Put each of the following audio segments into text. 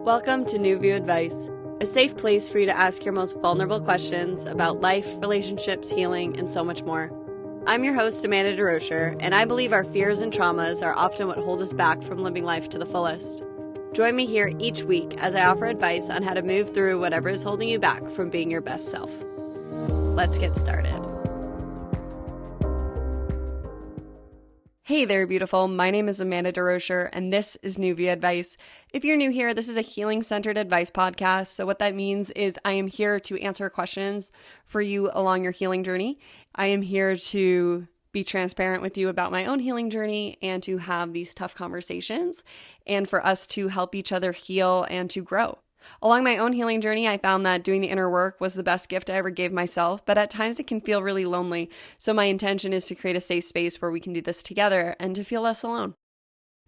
Welcome to New View Advice, a safe place for you to ask your most vulnerable questions about life, relationships, healing, and so much more. I'm your host, Amanda DeRocher, and I believe our fears and traumas are often what hold us back from living life to the fullest. Join me here each week as I offer advice on how to move through whatever is holding you back from being your best self. Let's get started. Hey there, beautiful. My name is Amanda DeRocher, and this is New View Advice. If you're new here, this is a healing-centered advice podcast. So what that means is I am here to answer questions for you along your healing journey. I am here to be transparent with you about my own healing journey and to have these tough conversations and for us to help each other heal and to grow. Along my own healing journey, I found that doing the inner work was the best gift I ever gave myself, but at times it can feel really lonely. So my intention is to create a safe space where we can do this together and to feel less alone.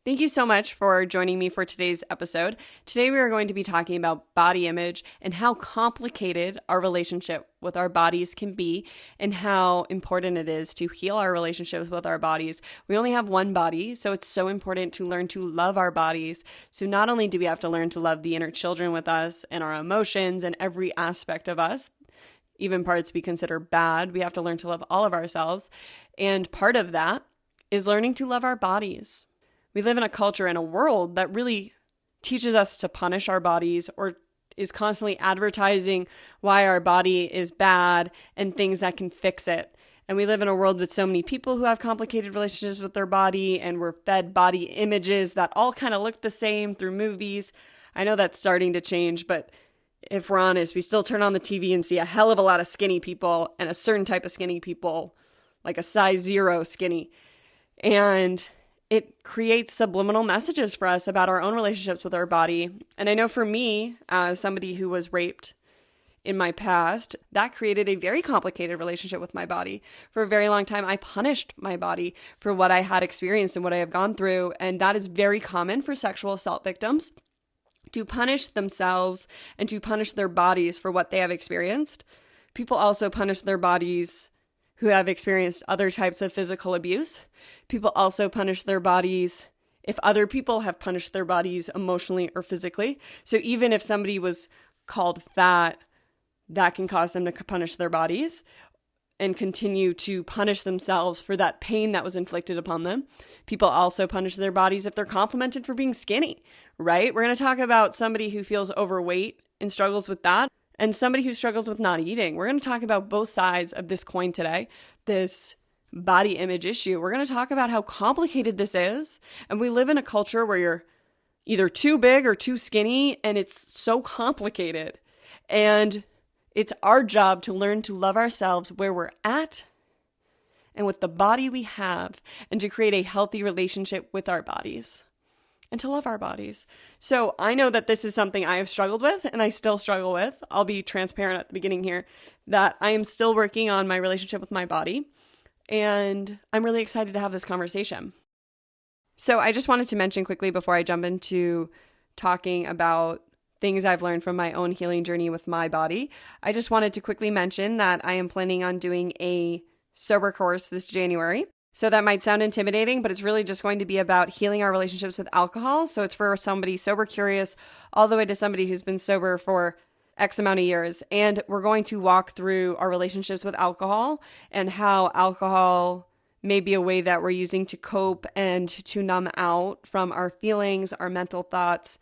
Thank you so much for joining me for today's episode. Today we are going to be talking about body image and how complicated our relationship with our bodies can be and how important it is to heal our relationships with our bodies. We only have one body, so it's so important to learn to love our bodies. So not only do we have to learn to love the inner children with us and our emotions and every aspect of us, even parts we consider bad, we have to learn to love all of ourselves. And part of that is learning to love our bodies. We live in a culture and a world that really teaches us to punish our bodies or is constantly advertising why our body is bad and things that can fix it. And we live in a world with so many people who have complicated relationships with their body, and we're fed body images that all kind of look the same through movies. I know that's starting to change, but if we're honest, we still turn on the TV and see a hell of a lot of skinny people and a certain type of skinny people, like a size 0 skinny. And it creates subliminal messages for us about our own relationships with our body. And I know for me, as somebody who was raped in my past, that created a very complicated relationship with my body. For a very long time, I punished my body for what I had experienced and what I have gone through. And that is very common for sexual assault victims, to punish themselves and to punish their bodies for what they have experienced. People also punish their bodies who have experienced other types of physical abuse. People also punish their bodies if other people have punished their bodies emotionally or physically. So even if somebody was called fat, that can cause them to punish their bodies and continue to punish themselves for that pain that was inflicted upon them. People also punish their bodies if they're complimented for being skinny, right? We're going to talk about somebody who feels overweight and struggles with that, and somebody who struggles with not eating. We're going to talk about both sides of this coin today, this body image issue. We're going to talk about how complicated this is. And we live in a culture where you're either too big or too skinny, and it's so complicated. And it's our job to learn to love ourselves where we're at and with the body we have, and to create a healthy relationship with our bodies and to love our bodies. So I know that this is something I have struggled with and I still struggle with. I'll be transparent at the beginning here that I am still working on my relationship with my body, and I'm really excited to have this conversation. So I just wanted to mention quickly before I jump into talking about things I've learned from my own healing journey with my body. I just wanted to quickly mention that I am planning on doing a sober course this January. So that might sound intimidating, but it's really just going to be about healing our relationships with alcohol. So it's for somebody sober curious all the way to somebody who's been sober for X amount of years. And we're going to walk through our relationships with alcohol and how alcohol may be a way that we're using to cope and to numb out from our feelings, our mental thoughts,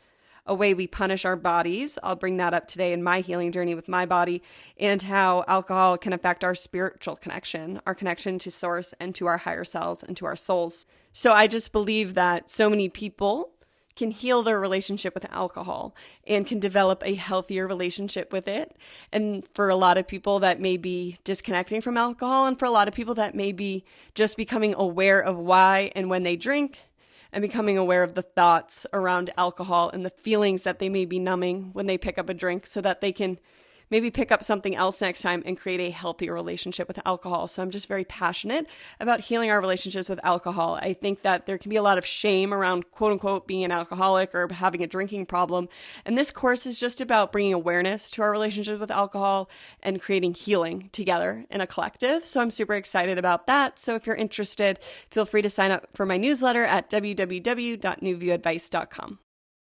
a way we punish our bodies. I'll bring that up today in my healing journey with my body, and how alcohol can affect our spiritual connection, our connection to source and to our higher selves and to our souls. So I just believe that so many people can heal their relationship with alcohol and can develop a healthier relationship with it. And for a lot of people that may be disconnecting from alcohol, and for a lot of people that may be just becoming aware of why and when they drink, and becoming aware of the thoughts around alcohol and the feelings that they may be numbing when they pick up a drink, so that they can maybe pick up something else next time and create a healthier relationship with alcohol. So I'm just very passionate about healing our relationships with alcohol. I think that there can be a lot of shame around quote unquote being an alcoholic or having a drinking problem. And this course is just about bringing awareness to our relationship with alcohol and creating healing together in a collective. So I'm super excited about that. So if you're interested, feel free to sign up for my newsletter at www.newviewadvice.com.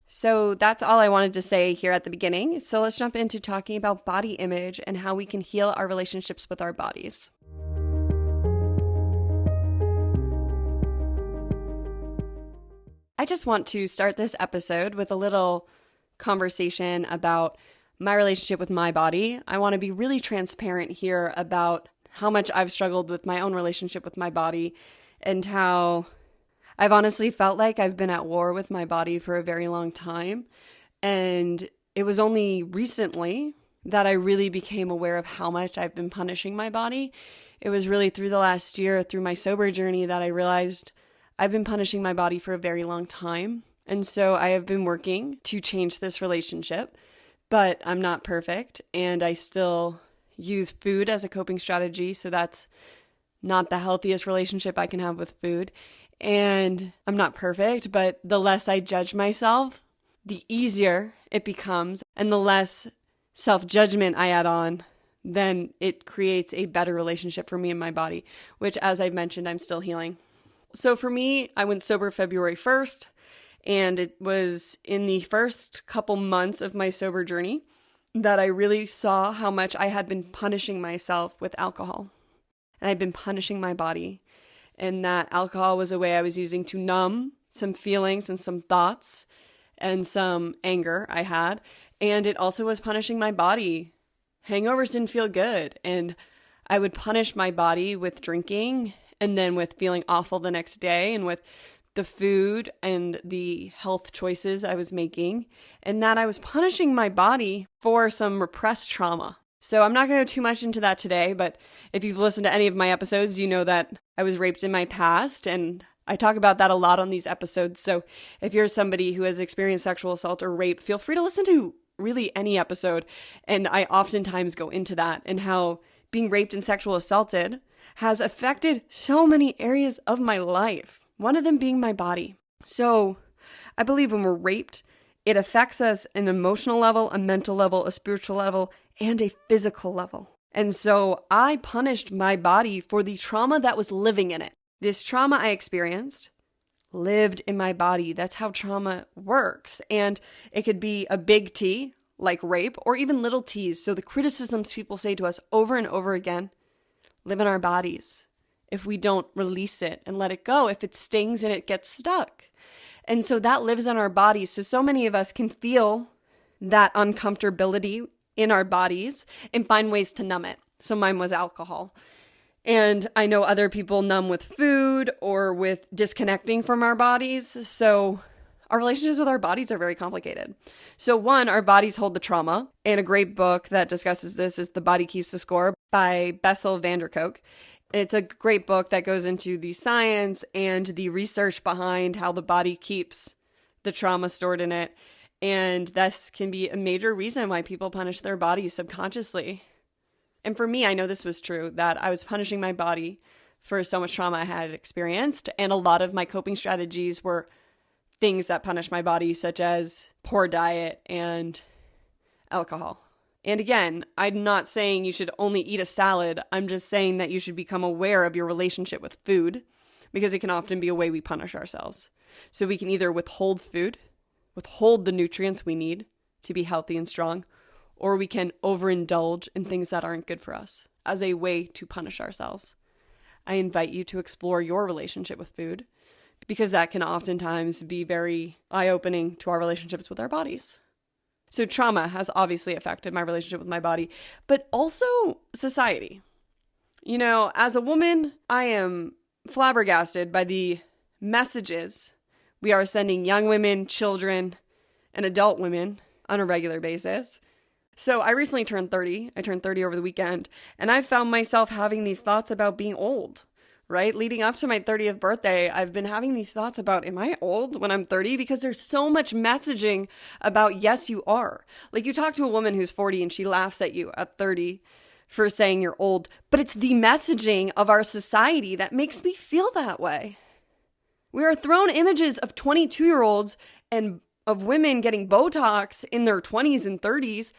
So that's all I wanted to say here at the beginning. So let's jump into talking about body image and how we can heal our relationships with our bodies. I just want to start this episode with a little conversation about my relationship with my body. I want to be really transparent here about how much I've struggled with my own relationship with my body and how I've honestly felt like I've been at war with my body for a very long time. And it was only recently that I really became aware of how much I've been punishing my body. It was really through the last year, through my sober journey, that I realized I've been punishing my body for a very long time. And so I have been working to change this relationship, but I'm not perfect. And I still use food as a coping strategy. So that's not the healthiest relationship I can have with food. And I'm not perfect, but the less I judge myself, the easier it becomes. And the less self-judgment I add on, then it creates a better relationship for me and my body, which, as I've mentioned, I'm still healing. So for me, I went sober February 1st, and it was in the first couple months of my sober journey that I really saw how much I had been punishing myself with alcohol. And I'd been punishing my body. And that alcohol was a way I was using to numb some feelings and some thoughts and some anger I had. And it also was punishing my body. Hangovers didn't feel good. And I would punish my body with drinking and then with feeling awful the next day and with the food and the health choices I was making. And that I was punishing my body for some repressed trauma. So I'm not going to go too much into that today, but if you've listened to any of my episodes, you know that I was raped in my past, and I talk about that a lot on these episodes. So if you're somebody who has experienced sexual assault or rape, feel free to listen to really any episode. And I oftentimes go into that and how being raped and sexual assaulted has affected so many areas of my life, one of them being my body. So I believe when we're raped, it affects us at an emotional level, a mental level, a spiritual level, and a physical level. And so I punished my body for the trauma that was living in it. This trauma I experienced lived in my body. That's how trauma works. And it could be a big T, like rape, or even little T's. So the criticisms people say to us over and over again live in our bodies if we don't release it and let it go, if it stings and it gets stuck. And so that lives in our bodies. So many of us can feel that uncomfortability in our bodies and find ways to numb it. So mine was alcohol. And I know other people numb with food or with disconnecting from our bodies. So our relationships with our bodies are very complicated. So one, our bodies hold the trauma. And a great book that discusses this is The Body Keeps the Score by Bessel van der Kolk. It's a great book that goes into the science and the research behind how the body keeps the trauma stored in it. And this can be a major reason why people punish their bodies subconsciously. And for me, I know this was true, that I was punishing my body for so much trauma I had experienced. And a lot of my coping strategies were things that punish my body, such as poor diet and alcohol. And again, I'm not saying you should only eat a salad. I'm just saying that you should become aware of your relationship with food, because it can often be a way we punish ourselves. So we can either withhold food, withhold the nutrients we need to be healthy and strong, or we can overindulge in things that aren't good for us as a way to punish ourselves. I invite you to explore your relationship with food, because that can oftentimes be very eye-opening to our relationships with our bodies. So trauma has obviously affected my relationship with my body, but also society. You know, as a woman, I am flabbergasted by the messages we are sending young women, children, and adult women on a regular basis. So I recently turned 30. I turned 30 over the weekend, and I found myself having these thoughts about being old, right? Leading up to my 30th birthday, I've been having these thoughts about, am I old when I'm 30? Because there's so much messaging about, yes, you are. Like, you talk to a woman who's 40 and she laughs at you at 30 for saying you're old, but it's the messaging of our society that makes me feel that way. We are thrown images of 22-year-olds and of women getting Botox in their 20s and 30s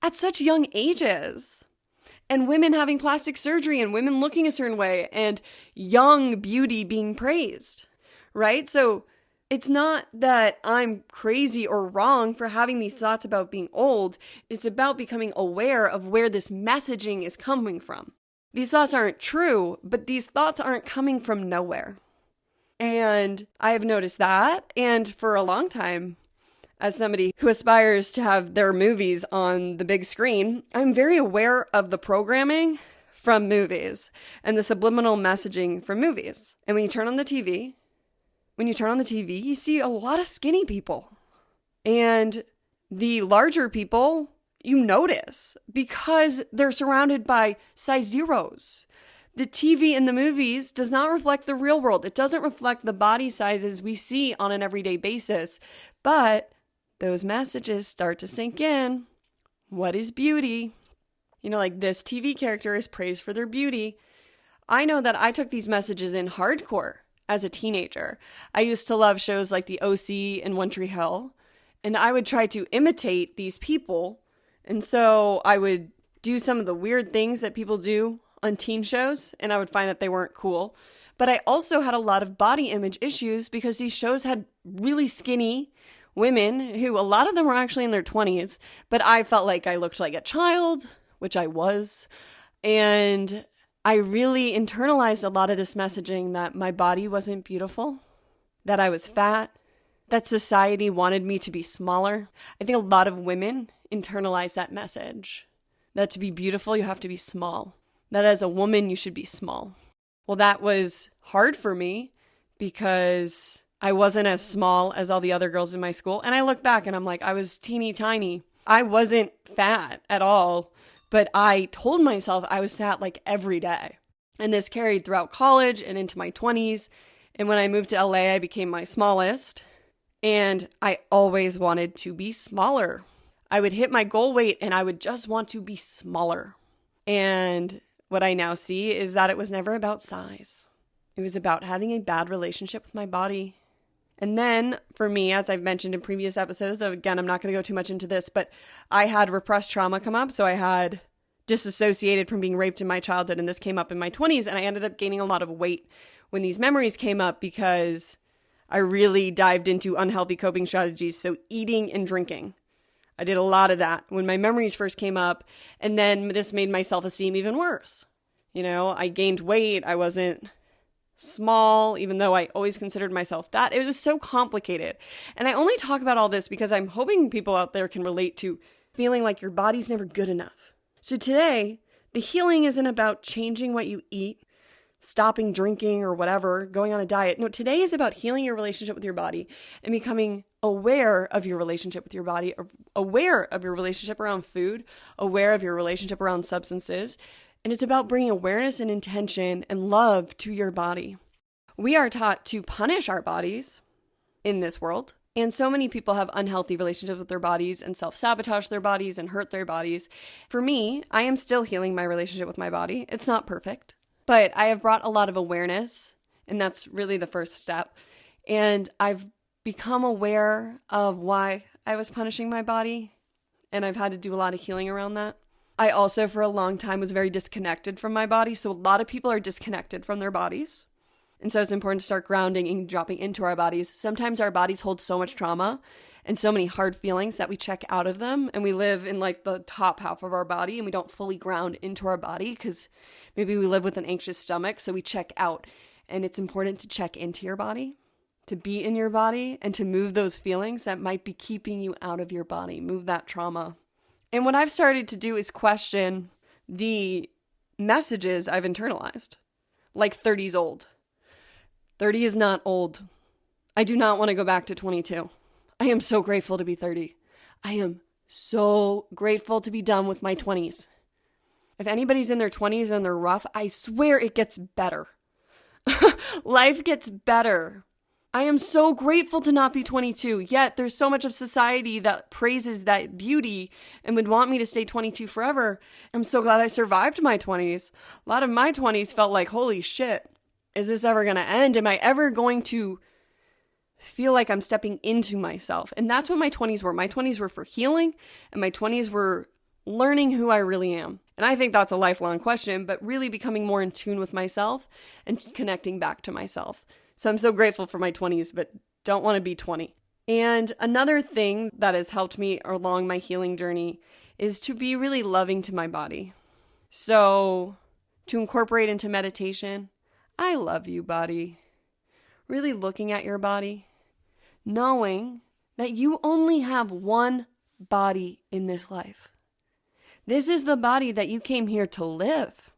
at such young ages. And women having plastic surgery and women looking a certain way and young beauty being praised, right? So It's not that I'm crazy or wrong for having these thoughts about being old. It's about becoming aware of where this messaging is coming from. These thoughts aren't true, but these thoughts aren't coming from nowhere. And I have noticed that. And for a long time, as somebody who aspires to have their movies on the big screen, I'm very aware of the programming from movies and the subliminal messaging from movies. And when you turn on the TV, you see a lot of skinny people. And the larger people, you notice because they're surrounded by size zeros. The TV in the movies does not reflect the real world. It doesn't reflect the body sizes we see on an everyday basis. But those messages start to sink in. What is beauty? Like this TV character is praised for their beauty. I know that I took these messages in hardcore as a teenager. I used to love shows like The OC and One Tree Hill, and I would try to imitate these people. And so I would do some of the weird things that people do on teen shows, and I would find that they weren't cool. But I also had a lot of body image issues because these shows had really skinny women who a lot of them were actually in their 20s, but I felt like I looked like a child, which I was. And I really internalized a lot of this messaging that my body wasn't beautiful, that I was fat, that society wanted me to be smaller. I think a lot of women internalize that message, that to be beautiful, you have to be small, that as a woman, you should be small. Well, that was hard for me because I wasn't as small as all the other girls in my school. And I look back and I'm like, I was teeny tiny. I wasn't fat at all. But I told myself I was fat like every day. And this carried throughout college and into my 20s. And when I moved to LA, I became my smallest. And I always wanted to be smaller. I would hit my goal weight and I would just want to be smaller. And what I now see is that it was never about size. It was about having a bad relationship with my body. And then for me, as I've mentioned in previous episodes, so again, I'm not going to go too much into this, but I had repressed trauma come up. So I had disassociated from being raped in my childhood, and this came up in my 20s, and I ended up gaining a lot of weight when these memories came up because I really dived into unhealthy coping strategies. So eating and drinking. I did a lot of that when my memories first came up, and then this made my self-esteem even worse. I gained weight. I wasn't small, even though I always considered myself that. It was so complicated. And I only talk about all this because I'm hoping people out there can relate to feeling like your body's never good enough. So today, the healing isn't about changing what you eat, stopping drinking or whatever, going on a diet. No, today is about healing your relationship with your body and becoming aware of your relationship with your body, aware of your relationship around food, aware of your relationship around substances. And it's about bringing awareness and intention and love to your body. We are taught to punish our bodies in this world. And so many people have unhealthy relationships with their bodies and self-sabotage their bodies and hurt their bodies. For me, I am still healing my relationship with my body. It's not perfect, but I have brought a lot of awareness, and that's really the first step. And I've become aware of why I was punishing my body, and I've had to do a lot of healing around that. I also, for a long time, was very disconnected from my body. So a lot of people are disconnected from their bodies. And so it's important to start grounding and dropping into our bodies. Sometimes our bodies hold so much trauma and so many hard feelings that we check out of them. And we live in like the top half of our body and we don't fully ground into our body because maybe we live with an anxious stomach. So we check out. And it's important to check into your body, to be in your body, and to move those feelings that might be keeping you out of your body. Move that trauma. And what I've started to do is question the messages I've internalized, like 30's old. 30 is not old. I do not want to go back to 22. I am so grateful to be 30. I am so grateful to be done with my 20s. If anybody's in their 20s and they're rough, I swear it gets better. Life gets better. I am so grateful to not be 22, yet there's so much of society that praises that beauty and would want me to stay 22 forever. I'm so glad I survived my 20s. A lot of my 20s felt like, holy shit, is this ever going to end? Am I ever going to feel like I'm stepping into myself? And that's what my 20s were. My 20s were for healing, and my 20s were learning who I really am. And I think that's a lifelong question, but really becoming more in tune with myself and connecting back to myself. So I'm so grateful for my 20s, but Don't want to be 20. And another thing that has helped me along my healing journey is to be really loving to my body. So to incorporate into meditation, I love you, body. Really looking at your body, knowing that you only have one body in this life. This is the body that you came here to live.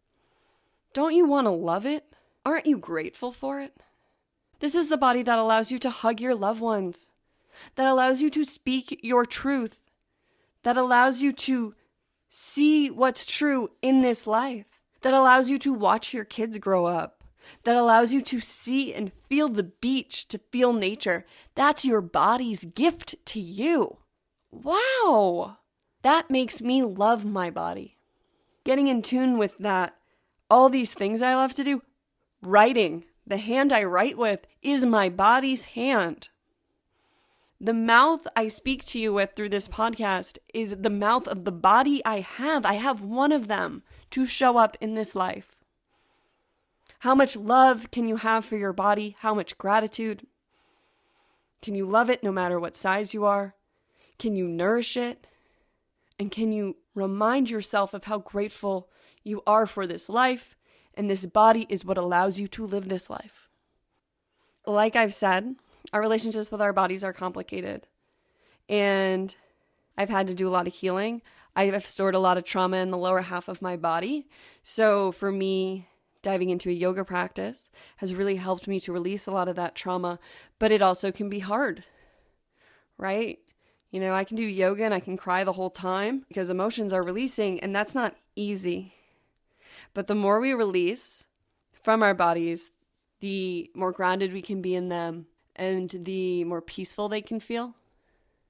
Don't you want to love it? Aren't you grateful for it? This is the body that allows you to hug your loved ones, that allows you to speak your truth, that allows you to see what's true in this life, that allows you to watch your kids grow up, that allows you to see and feel the beach, to feel nature. That's your body's gift to you. Wow! That makes me love my body. Getting in tune with that, all these things I love to do, writing. The hand I write with is my body's hand. The mouth I speak to you with through this podcast is the mouth of the body I have. I have one of them to show up in this life. How much love can you have for your body? How much gratitude? Can you love it no matter what size you are? Can you nourish it? And can you remind yourself of how grateful you are for this life? And this body is what allows you to live this life. Like I've said, our relationships with our bodies are complicated. And I've had to do a lot of healing. I've stored a lot of trauma in the lower half of my body. So for me, diving into a yoga practice has really helped me to release a lot of that trauma. But it also can be hard, right? You know, I can do yoga and I can cry the whole time because emotions are releasing, and that's not easy. But the more we release from our bodies, the more grounded we can be in them and the more peaceful they can feel.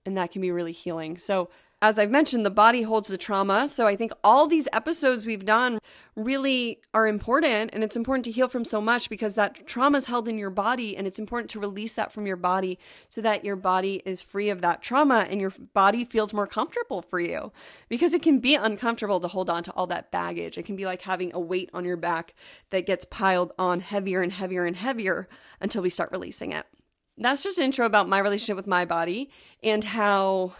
And that can be really healing. So as I've mentioned, the body holds the trauma. So I think all these episodes we've done really are important. And it's important to heal from so much because that trauma is held in your body. And it's important to release that from your body so that your body is free of that trauma and your body feels more comfortable for you. Because it can be uncomfortable to hold on to all that baggage. It can be like having a weight on your back that gets piled on heavier and heavier and heavier until we start releasing it. That's just an intro about my relationship with my body and how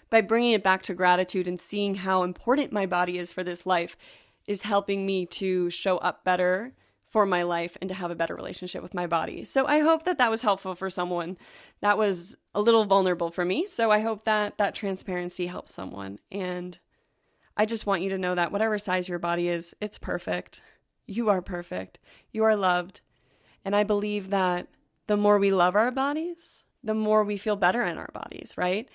by bringing it back to gratitude and seeing how important my body is for this life is helping me to show up better for my life and to have a better relationship with my body. So I hope that that was helpful for someone. That was a little vulnerable for me. So I hope that that transparency helps someone. And I just want you to know that whatever size your body is, it's perfect. You are perfect. You are loved. And I believe that the more we love our bodies, the more we feel better in our bodies, right?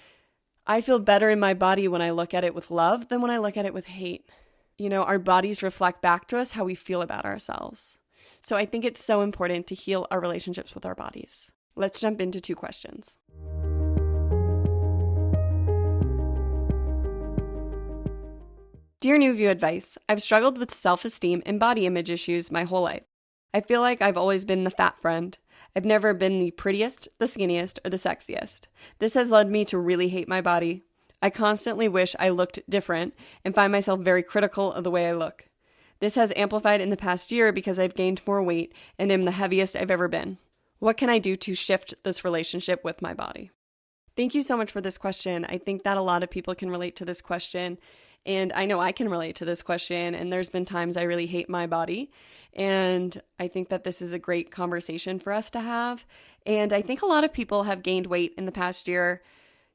I feel better in my body when I look at it with love than when I look at it with hate. You know, our bodies reflect back to us how we feel about ourselves. So I think it's so important to heal our relationships with our bodies. Let's jump into 2 questions. Dear New View Advice, I've struggled with self-esteem and body image issues my whole life. I feel like I've always been the fat friend. I've never been the prettiest, the skinniest, or the sexiest. This has led me to really hate my body. I constantly wish I looked different and find myself very critical of the way I look. This has amplified in the past year because I've gained more weight and am the heaviest I've ever been. What can I do to shift this relationship with my body? Thank you so much for this question. I think that a lot of people can relate to this question. And I know I can relate to this question. And there's been times I really hate my body. And I think that this is a great conversation for us to have. And I think a lot of people have gained weight in the past year.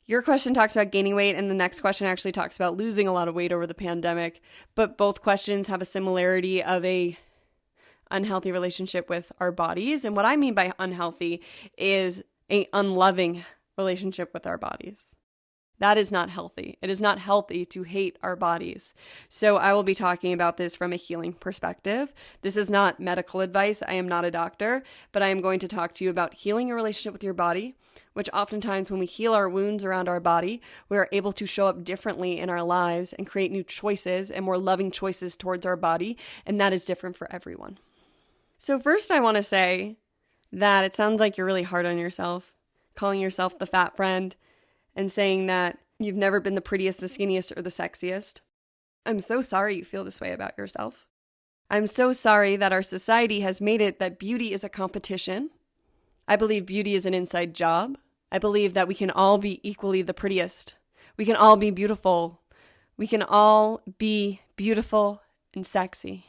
Your question talks about gaining weight, and the next question actually talks about losing a lot of weight over the pandemic. But both questions have a similarity of a unhealthy relationship with our bodies. And what I mean by unhealthy is a unloving relationship with our bodies. That is not healthy. It is not healthy to hate our bodies. So I will be talking about this from a healing perspective. This is not medical advice. I am not a doctor, but I am going to talk to you about healing your relationship with your body, which oftentimes when we heal our wounds around our body, we are able to show up differently in our lives and create new choices and more loving choices towards our body. And that is different for everyone. So first I want to say that it sounds like you're really hard on yourself, calling yourself the fat friend, and saying that you've never been the prettiest, the skinniest, or the sexiest. I'm so sorry you feel this way about yourself. I'm so sorry that our society has made it that beauty is a competition. I believe beauty is an inside job. I believe that we can all be equally the prettiest. We can all be beautiful. We can all be beautiful and sexy.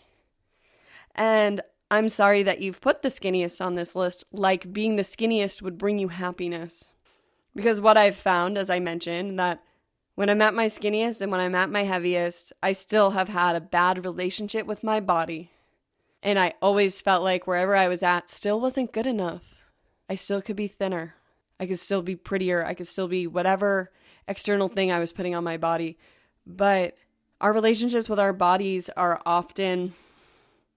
And I'm sorry that you've put the skinniest on this list, like being the skinniest would bring you happiness. Because what I've found, as I mentioned, that when I'm at my skinniest and when I'm at my heaviest, I still have had a bad relationship with my body. And I always felt like wherever I was at still wasn't good enough. I still could be thinner. I could still be prettier. I could still be whatever external thing I was putting on my body. But our relationships with our bodies are often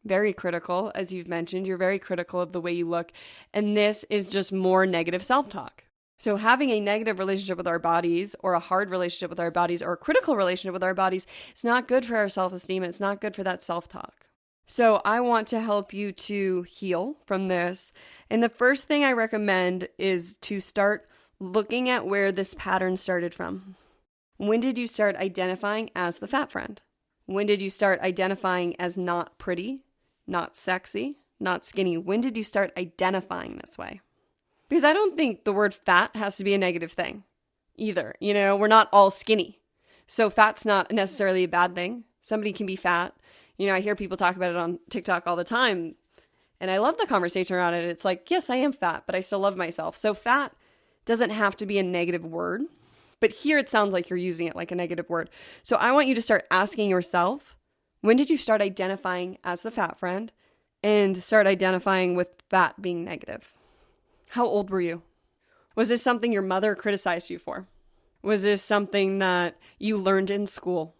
very critical. As you've mentioned, you're very critical of the way you look. And this is just more negative self-talk. So having a negative relationship with our bodies, or a hard relationship with our bodies, or a critical relationship with our bodies, it's not good for our self-esteem. And it's not good for that self-talk. So I want to help you to heal from this. And the first thing I recommend is to start looking at where this pattern started from. When did you start identifying as the fat friend? When did you start identifying as not pretty, not sexy, not skinny? When did you start identifying this way? Because I don't think the word fat has to be a negative thing either. You know, we're not all skinny. So fat's not necessarily a bad thing. Somebody can be fat. You know, I hear people talk about it on TikTok all the time. And I love the conversation around it. It's like, yes, I am fat, but I still love myself. So fat doesn't have to be a negative word. But here it sounds like you're using it like a negative word. So I want you to start asking yourself, when did you start identifying as the fat friend and start identifying with fat being negative? How old were you? Was this something your mother criticized you for? Was this something that you learned in school?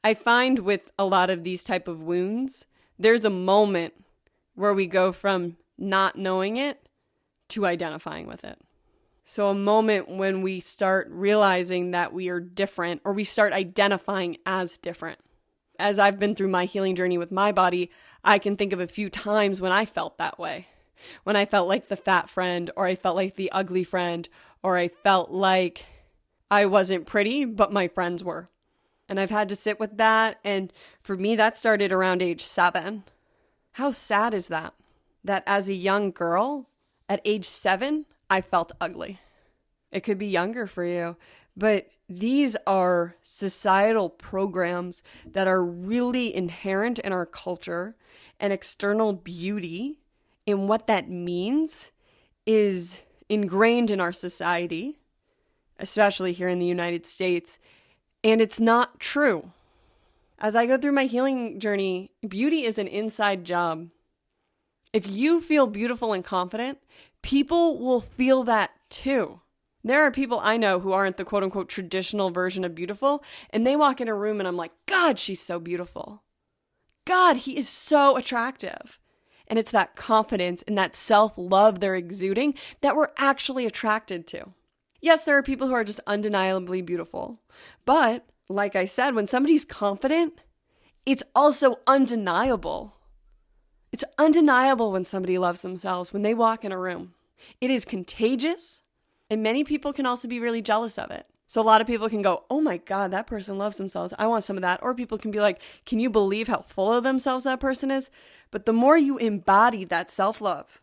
I find with a lot of these type of wounds, there's a moment where we go from not knowing it to identifying with it. So a moment when we start realizing that we are different, or we start identifying as different. As I've been through my healing journey with my body, I can think of a few times when I felt that way. When I felt like the fat friend, or I felt like the ugly friend, or I felt like I wasn't pretty, but my friends were. And I've had to sit with that. And for me, that started around age 7. How sad is that? That as a young girl, at age 7, I felt ugly. It could be younger for you, but these are societal programs that are really inherent in our culture, and external beauty, and what that means is ingrained in our society, especially here in the United States, and it's not true. As I go through my healing journey, beauty is an inside job. If you feel beautiful and confident, people will feel that too. There are people I know who aren't the quote unquote traditional version of beautiful, and they walk in a room and I'm like, God, she's so beautiful. God, he is so attractive. And it's that confidence and that self-love they're exuding that we're actually attracted to. Yes, there are people who are just undeniably beautiful. But like I said, when somebody's confident, it's also undeniable. It's undeniable when somebody loves themselves, when they walk in a room. It is contagious, and many people can also be really jealous of it. So a lot of people can go, oh my God, that person loves themselves. I want some of that. Or people can be like, can you believe how full of themselves that person is? But the more you embody that self-love,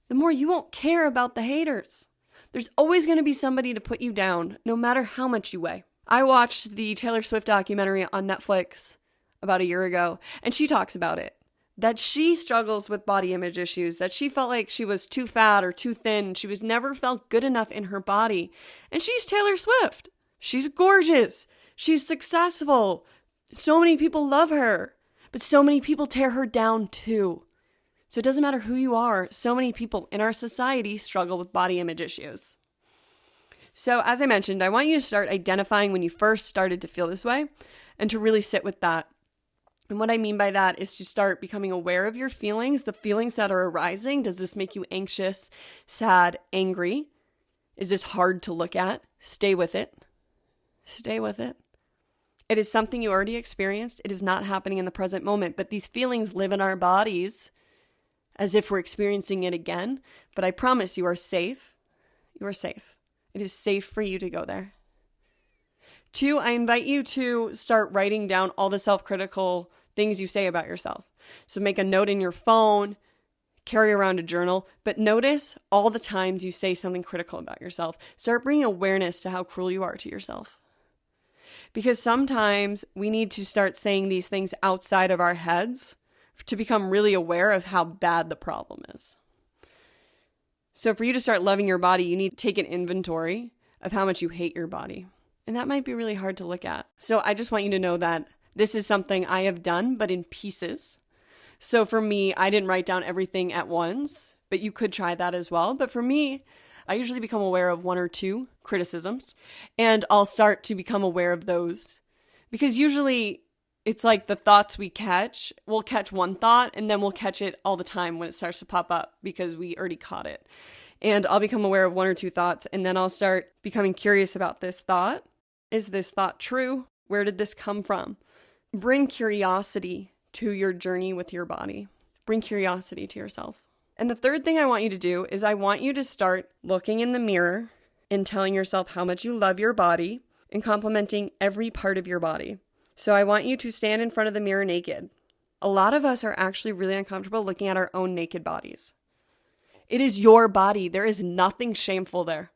the more you won't care about the haters. There's always going to be somebody to put you down, no matter how much you weigh. I watched the Taylor Swift documentary on Netflix about a year ago, and she talks about it. That she struggles with body image issues, that she felt like she was too fat or too thin. She was never felt good enough in her body. And she's Taylor Swift. She's gorgeous. She's successful. So many people love her, but so many people tear her down too. So it doesn't matter who you are. So many people in our society struggle with body image issues. So as I mentioned, I want you to start identifying when you first started to feel this way and to really sit with that. And what I mean by that is to start becoming aware of your feelings, the feelings that are arising. Does this make you anxious, sad, angry? Is this hard to look at? Stay with it. Stay with it. It is something you already experienced. It is not happening in the present moment, but these feelings live in our bodies as if we're experiencing it again. But I promise you are safe. You are safe. It is safe for you to go there. 2, I invite you to start writing down all the self-critical things you say about yourself. So make a note in your phone, carry around a journal, but notice all the times you say something critical about yourself. Start bringing awareness to how cruel you are to yourself. Because sometimes we need to start saying these things outside of our heads to become really aware of how bad the problem is. So for you to start loving your body, you need to take an inventory of how much you hate your body. And that might be really hard to look at. So I just want you to know that this is something I have done, but in pieces. So for me, I didn't write down everything at once, but you could try that as well. But for me, I usually become aware of 1 or 2 criticisms, and I'll start to become aware of those. Because usually it's like the thoughts we catch, we'll catch one thought, and then we'll catch it all the time when it starts to pop up because we already caught it. And I'll become aware of 1 or 2 thoughts, and then I'll start becoming curious about this thought. Is this thought true? Where did this come from? Bring curiosity to your journey with your body. Bring curiosity to yourself. And the third thing I want you to do is I want you to start looking in the mirror and telling yourself how much you love your body and complimenting every part of your body. So I want you to stand in front of the mirror naked. A lot of us are actually really uncomfortable looking at our own naked bodies. It is your body. There is nothing shameful there.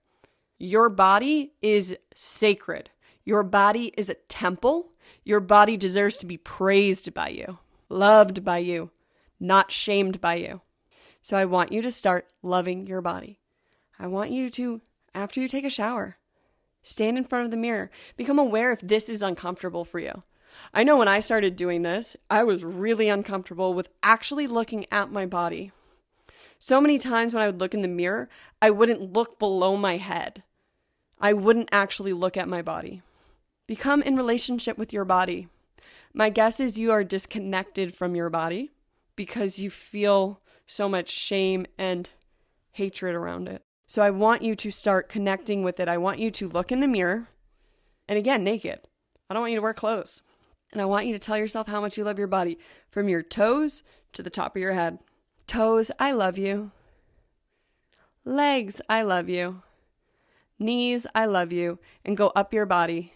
Your body is sacred. Your body is a temple. Your body deserves to be praised by you, loved by you, not shamed by you. So I want you to start loving your body. I want you to, after you take a shower, stand in front of the mirror. Become aware if this is uncomfortable for you. I know when I started doing this, I was really uncomfortable with actually looking at my body. So many times when I would look in the mirror, I wouldn't look below my head. I wouldn't actually look at my body. Become in relationship with your body. My guess is you are disconnected from your body because you feel so much shame and hatred around it. So I want you to start connecting with it. I want you to look in the mirror, and again, naked. I don't want you to wear clothes. And I want you to tell yourself how much you love your body from your toes to the top of your head. Toes, I love you. Legs, I love you. Knees, I love you. And go up your body.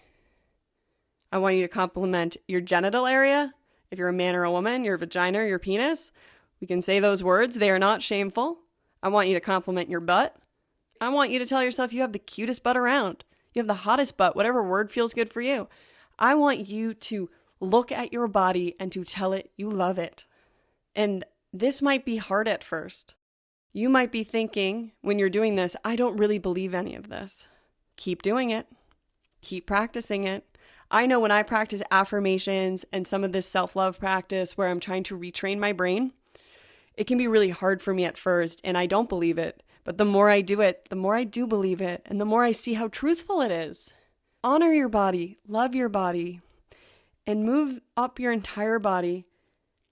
I want you to compliment your genital area. If you're a man or a woman, your vagina or your penis. We can say those words. They are not shameful. I want you to compliment your butt. I want you to tell yourself you have the cutest butt around. You have the hottest butt, whatever word feels good for you. I want you to look at your body and to tell it you love it. And this might be hard at first. You might be thinking when you're doing this, I don't really believe any of this. Keep doing it. Keep practicing it. I know when I practice affirmations and some of this self-love practice where I'm trying to retrain my brain, it can be really hard for me at first and I don't believe it. But the more I do it, the more I do believe it and the more I see how truthful it is. Honor your body, love your body, and move up your entire body.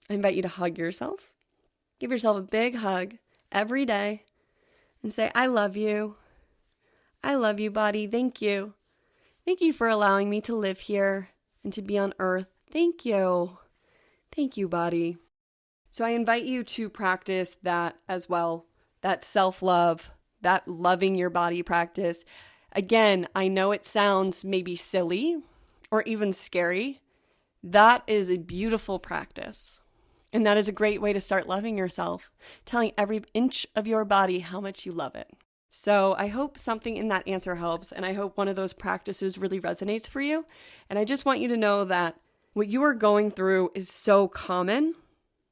I invite you to hug yourself. Give yourself a big hug every day and say, I love you. I love you, body. Thank you. Thank you for allowing me to live here and to be on earth. Thank you. Thank you, body. So I invite you to practice that as well, that self-love, that loving your body practice. Again, I know it sounds maybe silly or even scary. That is a beautiful practice. And that is a great way to start loving yourself, telling every inch of your body how much you love it. So I hope something in that answer helps, and I hope one of those practices really resonates for you. And I just want you to know that what you are going through is so common.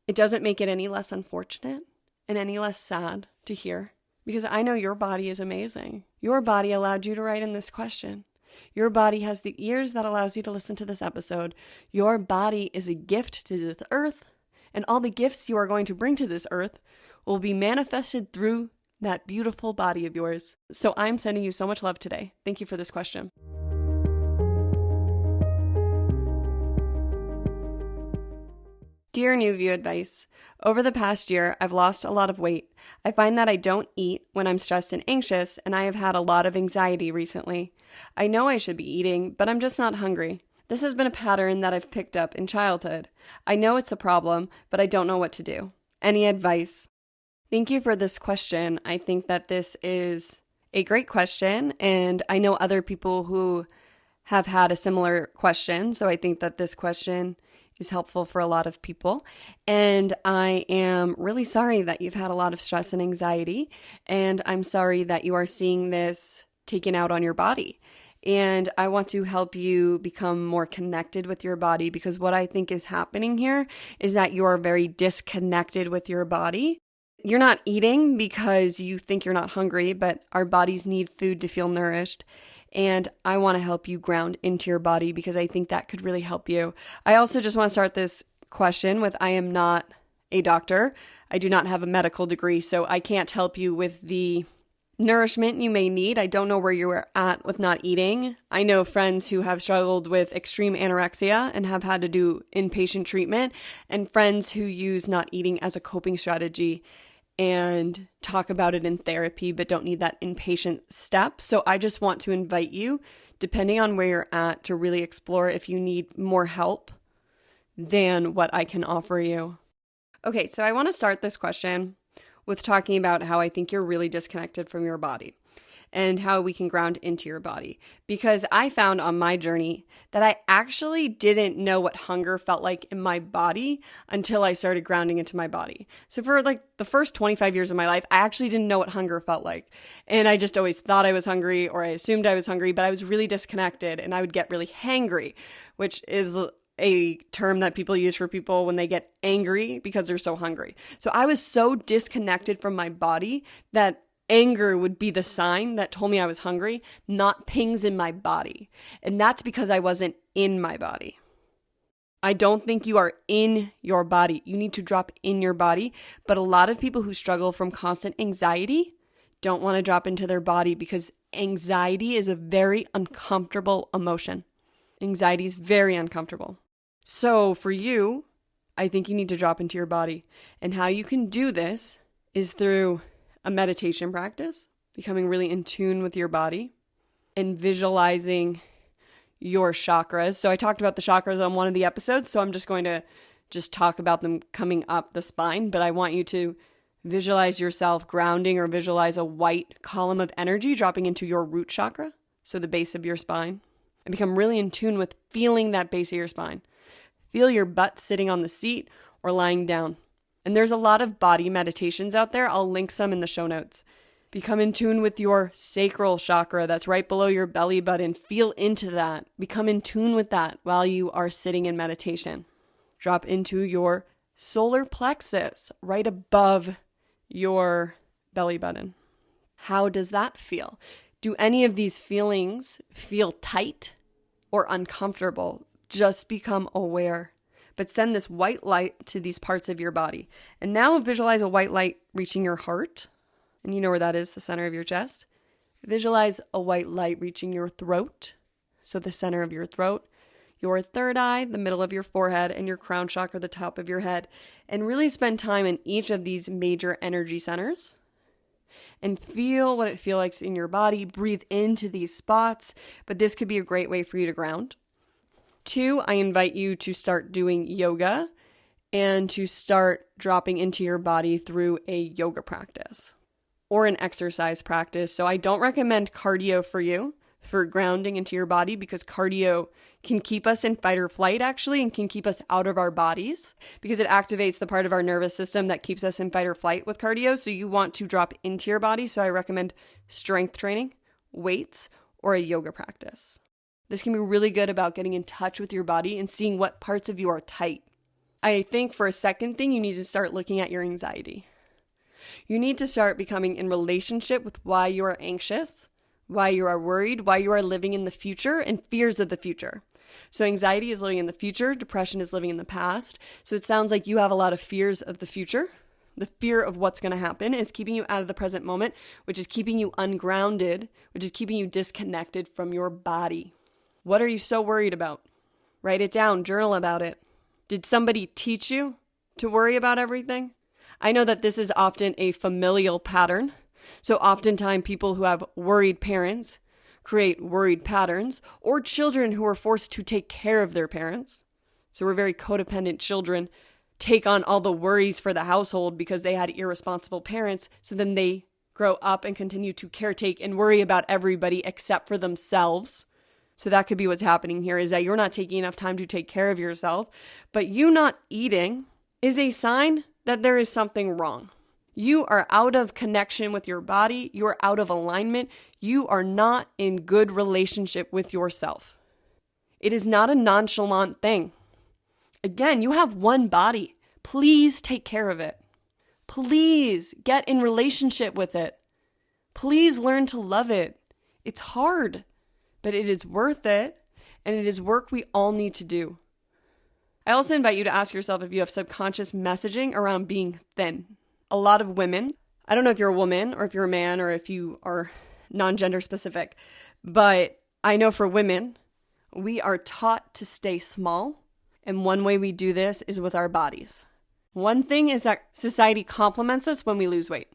It doesn't make it any less unfortunate and any less sad to hear, because I know your body is amazing. Your body allowed you to write in this question. Your body has the ears that allows you to listen to this episode. Your body is a gift to this earth, and all the gifts you are going to bring to this earth will be manifested through that beautiful body of yours. So I'm sending you so much love today. Thank you for this question. Dear New View Advice, over the past year, I've lost a lot of weight. I find that I don't eat when I'm stressed and anxious, and I have had a lot of anxiety recently. I know I should be eating, but I'm just not hungry. This has been a pattern that I've picked up in childhood. I know it's a problem, but I don't know what to do. Any advice? Thank you for this question. I think that this is a great question, and I know other people who have had a similar question, so I think that this question is helpful for a lot of people. And I am really sorry that you've had a lot of stress and anxiety. And I'm sorry that you are seeing this taken out on your body. And I want to help you become more connected with your body, because what I think is happening here is that you are very disconnected with your body. You're not eating because you think you're not hungry, but our bodies need food to feel nourished. And I want to help you ground into your body because I think that could really help you. I also just want to start this question with, I am not a doctor. I do not have a medical degree, so I can't help you with the nourishment you may need. I don't know where you're at with not eating. I know friends who have struggled with extreme anorexia and have had to do inpatient treatment, and friends who use not eating as a coping strategy and talk about it in therapy but don't need that inpatient step. So I just want to invite you, depending on where you're at, to really explore if you need more help than what I can offer you. Okay, so I want to start this question with talking about how I think you're really disconnected from your body and how we can ground into your body. Because I found on my journey that I actually didn't know what hunger felt like in my body until I started grounding into my body. So for like the first 25 years of my life, I actually didn't know what hunger felt like. And I just always thought I was hungry, or I assumed I was hungry, but I was really disconnected and I would get really hangry, which is a term that people use for people when they get angry because they're so hungry. So I was so disconnected from my body that anger would be the sign that told me I was hungry, not pings in my body. And that's because I wasn't in my body. I don't think you are in your body. You need to drop in your body. But a lot of people who struggle from constant anxiety don't want to drop into their body because anxiety is a very uncomfortable emotion. Anxiety is very uncomfortable. So for you, I think you need to drop into your body. And how you can do this is through a meditation practice, becoming really in tune with your body, and visualizing your chakras. So I talked about the chakras on one of the episodes, so I'm just going to talk about them coming up the spine, but I want you to visualize yourself grounding, or visualize a white column of energy dropping into your root chakra, so the base of your spine, and become really in tune with feeling that base of your spine. Feel your butt sitting on the seat or lying down. And there's a lot of body meditations out there. I'll link some in the show notes. Become in tune with your sacral chakra that's right below your belly button. Feel into that. Become in tune with that while you are sitting in meditation. Drop into your solar plexus right above your belly button. How does that feel? Do any of these feelings feel tight or uncomfortable? Just become aware. But send this white light to these parts of your body. And now visualize a white light reaching your heart. And you know where that is, the center of your chest. Visualize a white light reaching your throat. So the center of your throat, your third eye, the middle of your forehead, and your crown chakra, the top of your head. And really spend time in each of these major energy centers. And feel what it feels like in your body. Breathe into these spots. But this could be a great way for you to ground. 2, I invite you to start doing yoga and to start dropping into your body through a yoga practice or an exercise practice. So I don't recommend cardio for you for grounding into your body, because cardio can keep us in fight or flight actually, and can keep us out of our bodies because it activates the part of our nervous system that keeps us in fight or flight with cardio. So you want to drop into your body. So I recommend strength training, weights, or a yoga practice. This can be really good about getting in touch with your body and seeing what parts of you are tight. I think for a second thing, you need to start looking at your anxiety. You need to start becoming in relationship with why you are anxious, why you are worried, why you are living in the future, and fears of the future. So anxiety is living in the future, depression is living in the past. So it sounds like you have a lot of fears of the future. The fear of what's going to happen is keeping you out of the present moment, which is keeping you ungrounded, which is keeping you disconnected from your body. What are you so worried about? Write it down, journal about it. Did somebody teach you to worry about everything? I know that this is often a familial pattern. So oftentimes people who have worried parents create worried patterns, or children who are forced to take care of their parents. So we're very codependent children, take on all the worries for the household because they had irresponsible parents. So then they grow up and continue to caretake and worry about everybody except for themselves, So that could be what's happening here, is that you're not taking enough time to take care of yourself, but you not eating is a sign that there is something wrong. You are out of connection with your body. You are out of alignment. You are not in good relationship with yourself. It is not a nonchalant thing. Again, you have one body. Please take care of it. Please get in relationship with it. Please learn to love it. It's hard, but it is worth it, and it is work we all need to do. I also invite you to ask yourself if you have subconscious messaging around being thin. A lot of women, I don't know if you're a woman or if you're a man or if you are non-gender specific, but I know for women, we are taught to stay small, and one way we do this is with our bodies. One thing is that society compliments us when we lose weight.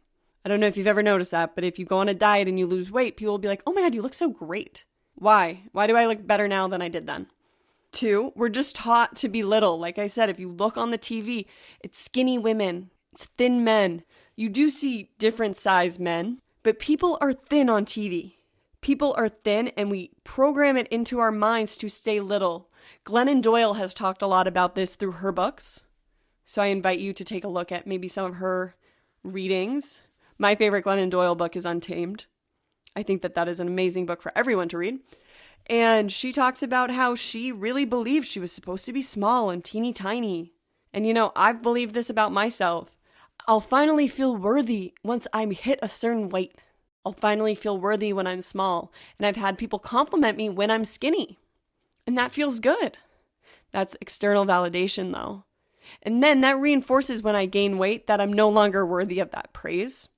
I don't know if you've ever noticed that, but if you go on a diet and you lose weight, people will be like, oh my God, you look so great. Why? Why do I look better now than I did then? 2, we're just taught to be little. Like I said, if you look on the TV, it's skinny women, it's thin men. You do see different size men, but people are thin on TV. People are thin, and we program it into our minds to stay little. Glennon Doyle has talked a lot about this through her books. So I invite you to take a look at maybe some of her readings. My favorite Glennon Doyle book is Untamed. I think that is an amazing book for everyone to read. And she talks about how she really believed she was supposed to be small and teeny tiny. And I've believed this about myself. I'll finally feel worthy once I hit a certain weight. I'll finally feel worthy when I'm small. And I've had people compliment me when I'm skinny. And that feels good. That's external validation though. And then that reinforces when I gain weight that I'm no longer worthy of that praise.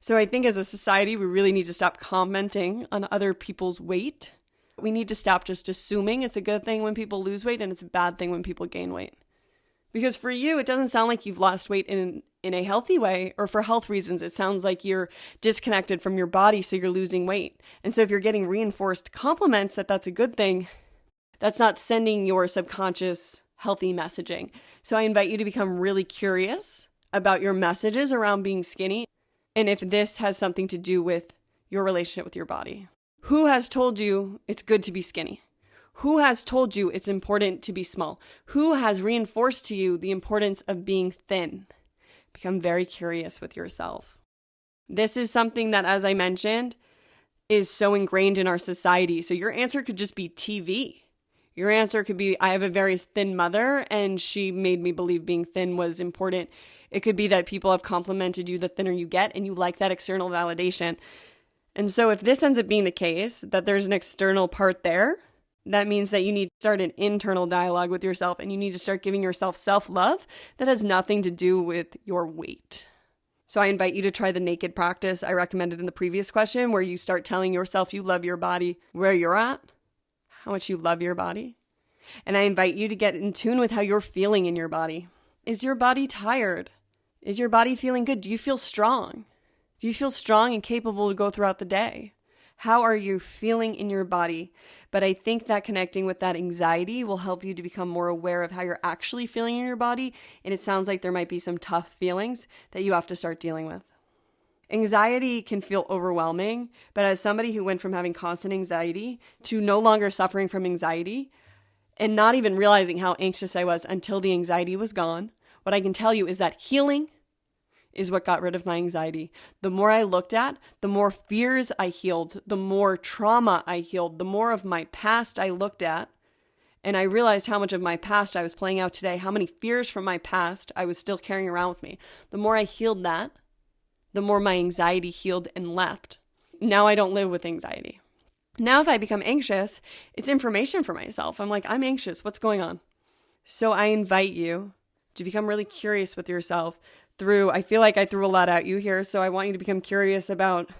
So I think as a society, we really need to stop commenting on other people's weight. We need to stop just assuming it's a good thing when people lose weight and it's a bad thing when people gain weight. Because for you, it doesn't sound like you've lost weight in a healthy way, or for health reasons. It sounds like you're disconnected from your body, so you're losing weight. And so if you're getting reinforced compliments that that's a good thing, that's not sending your subconscious healthy messaging. So I invite you to become really curious about your messages around being skinny, and if this has something to do with your relationship with your body. Who has told you it's good to be skinny? Who has told you it's important to be small? Who has reinforced to you the importance of being thin? Become very curious with yourself. This is something that, as I mentioned, is so ingrained in our society. So your answer could just be TV. Your answer could be, I have a very thin mother and she made me believe being thin was important. It could be that people have complimented you the thinner you get and you like that external validation. And so if this ends up being the case, that there's an external part there, that means that you need to start an internal dialogue with yourself, and you need to start giving yourself self-love that has nothing to do with your weight. So I invite you to try the naked practice I recommended in the previous question, where you start telling yourself you love your body where you're at, how much you love your body. And I invite you to get in tune with how you're feeling in your body. Is your body tired? Is your body feeling good? Do you feel strong? Do you feel strong and capable to go throughout the day? How are you feeling in your body? But I think that connecting with that anxiety will help you to become more aware of how you're actually feeling in your body. And it sounds like there might be some tough feelings that you have to start dealing with. Anxiety can feel overwhelming, but as somebody who went from having constant anxiety to no longer suffering from anxiety and not even realizing how anxious I was until the anxiety was gone, what I can tell you is that healing is what got rid of my anxiety. The more I looked at, the more fears I healed, the more trauma I healed, the more of my past I looked at, and I realized how much of my past I was playing out today, how many fears from my past I was still carrying around with me. The more I healed that, the more my anxiety healed and left. Now I don't live with anxiety. Now if I become anxious, it's information for myself. I'm like, I'm anxious. What's going on? So I invite you to become really curious with yourself I feel like I threw a lot at you here, so I want you to become curious about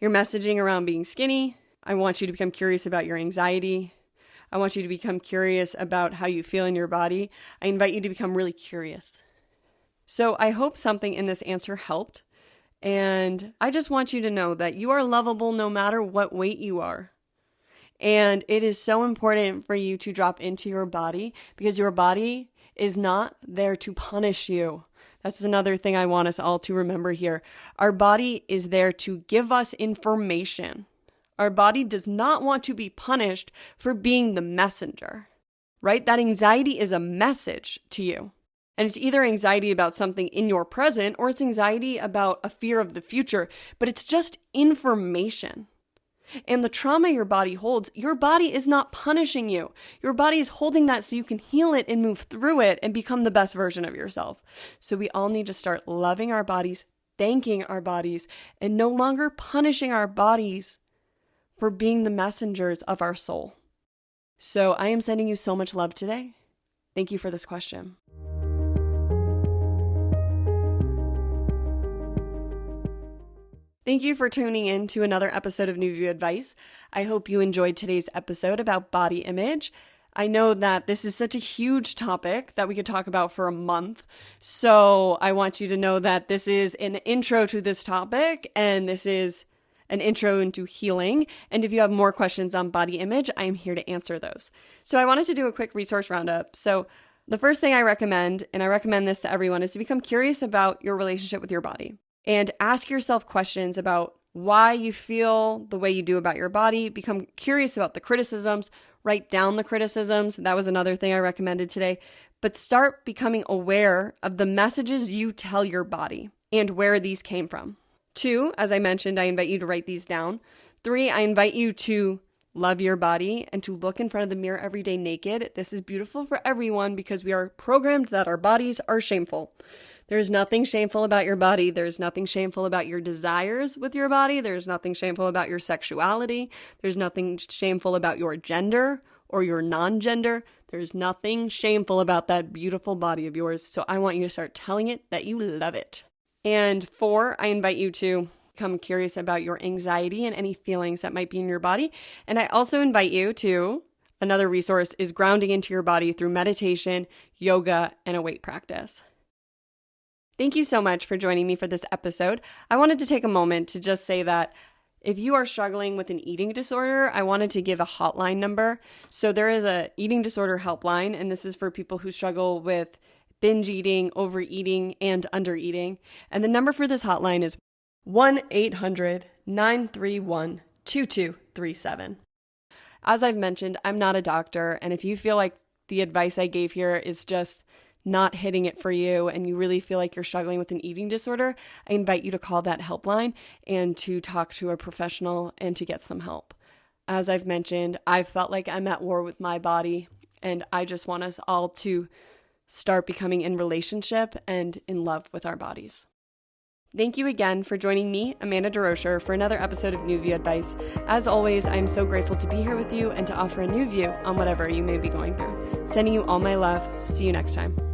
your messaging around being skinny. I want you to become curious about your anxiety. I want you to become curious about how you feel in your body. I invite you to become really curious. So I hope something in this answer helped. And I just want you to know that you are lovable no matter what weight you are. And it is so important for you to drop into your body because your body is not there to punish you. That's another thing I want us all to remember here. Our body is there to give us information Our body does not want to be punished for being the messenger, right? That anxiety is a message to you. And it's either anxiety about something in your present or it's anxiety about a fear of the future, but it's just information. And the trauma your body holds, your body is not punishing you. Your body is holding that so you can heal it and move through it and become the best version of yourself. So we all need to start loving our bodies, thanking our bodies, and no longer punishing our bodies for being the messengers of our soul. So I am sending you so much love today. Thank you for this question. Thank you for tuning in to another episode of New View Advice. I hope you enjoyed today's episode about body image. I know that this is such a huge topic that we could talk about for a month. So I want you to know that this is an intro to this topic and this is an intro into healing. And if you have more questions on body image, I am here to answer those. So I wanted to do a quick resource roundup. So the first thing I recommend, and I recommend this to everyone, is to become curious about your relationship with your body. And ask yourself questions about why you feel the way you do about your body. Become curious about the criticisms. Write down the criticisms. That was another thing I recommended today. But start becoming aware of the messages you tell your body and where these came from. 2, as I mentioned, I invite you to write these down. 3, I invite you to love your body and to look in front of the mirror every day naked. This is beautiful for everyone because we are programmed that our bodies are shameful. There's nothing shameful about your body. There's nothing shameful about your desires with your body. There's nothing shameful about your sexuality. There's nothing shameful about your gender or your non-gender. There's nothing shameful about that beautiful body of yours. So I want you to start telling it that you love it. And 4, I invite you to become curious about your anxiety and any feelings that might be in your body. And I also invite you to, another resource is grounding into your body through meditation, yoga, and a weight practice. Thank you so much for joining me for this episode. I wanted to take a moment to just say that if you are struggling with an eating disorder, I wanted to give a hotline number. So there is a eating disorder helpline, and this is for people who struggle with binge eating, overeating, and undereating. And the number for this hotline is 1-800-931-2237. As I've mentioned, I'm not a doctor, and if you feel like the advice I gave here is just not hitting it for you and you really feel like you're struggling with an eating disorder, I invite you to call that helpline and to talk to a professional and to get some help. As I've mentioned, I felt like I'm at war with my body, and I just want us all to start becoming in relationship and in love with our bodies. Thank you again for joining me, Amanda DeRocher, for another episode of New View Advice. As always, I am so grateful to be here with you and to offer a new view on whatever you may be going through. Sending you all my love. See you next time.